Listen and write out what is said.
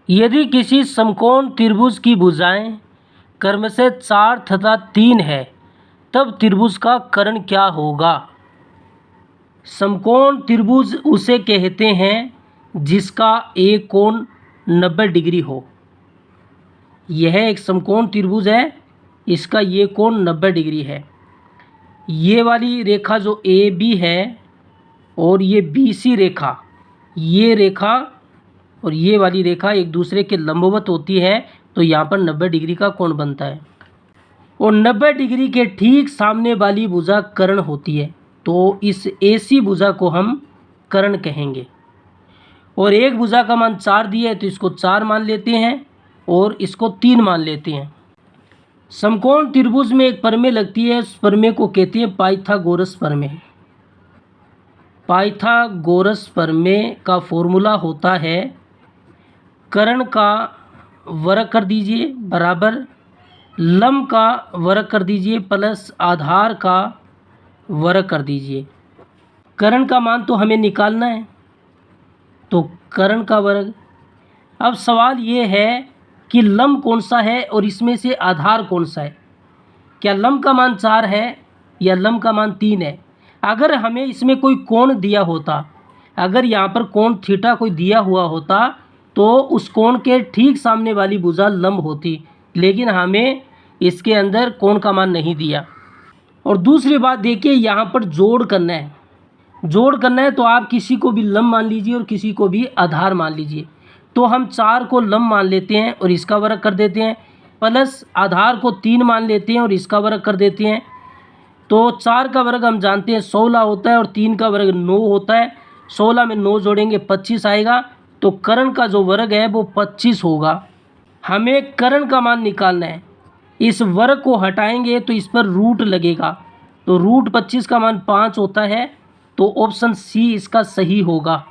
यदि किसी समकोण त्रिभुज की भुजाएं क्रमशः 4 तथा 3 है तब त्रिभुज का कर्ण क्या होगा। समकोण त्रिभुज उसे कहते हैं जिसका एक कोण 90 डिग्री हो। यह एक समकोण त्रिभुज है, इसका ये कोण 90 डिग्री है। ये वाली रेखा जो ए बी है और ये बी सी रेखा, ये रेखा और ये वाली रेखा एक दूसरे के लंबवत होती है, तो यहाँ पर 90 डिग्री का कोण बनता है। और 90 डिग्री के ठीक सामने वाली भुजा कर्ण होती है, तो इस ऐसी भुजा को हम कर्ण कहेंगे। और एक भुजा का मान 4 दिया है तो इसको 4 मान लेते हैं और इसको 3 मान लेते हैं। समकोण त्रिभुज में एक प्रमेय लगती है, उस प्रमेय को कहते हैं पाइथागोरस प्रमेय। पाइथागोरस प्रमेय का फॉर्मूला होता है कर्ण का वर्ग कर दीजिए बराबर लंब का वर्ग कर दीजिए प्लस आधार का वर्ग कर दीजिए। कर्ण का मान तो हमें निकालना है, तो कर्ण का वर्ग। अब सवाल ये है कि लंब कौन सा है और इसमें से आधार कौन सा है। क्या लंब का मान 4 है या लंब का मान 3 है। अगर हमें इसमें कोई कोण दिया होता, अगर यहाँ पर कोण थीटा कोई दिया हुआ होता तो उस कोण के ठीक सामने वाली भुजा लंब होती, लेकिन हमें इसके अंदर कोण का मान नहीं दिया। और दूसरी बात देखिए, यहाँ पर जोड़ करना है। जोड़ करना है तो आप किसी को भी लंब मान लीजिए और किसी को भी आधार मान लीजिए। तो हम 4 को लंब मान लेते हैं और इसका वर्ग कर देते हैं, प्लस आधार को 3 मान लेते हैं और इसका वर्ग कर देते हैं। तो 4 का वर्ग हम जानते हैं 16 होता है और 3 का वर्ग 9 होता है। 16 में 9 जोड़ेंगे 25 आएगा, तो कर्ण का जो वर्ग है वो 25 होगा। हमें कर्ण का मान निकालना है। इस वर्ग को हटाएंगे तो इस पर रूट लगेगा, तो रूट 25 का मान 5 होता है, तो ऑप्शन सी इसका सही होगा।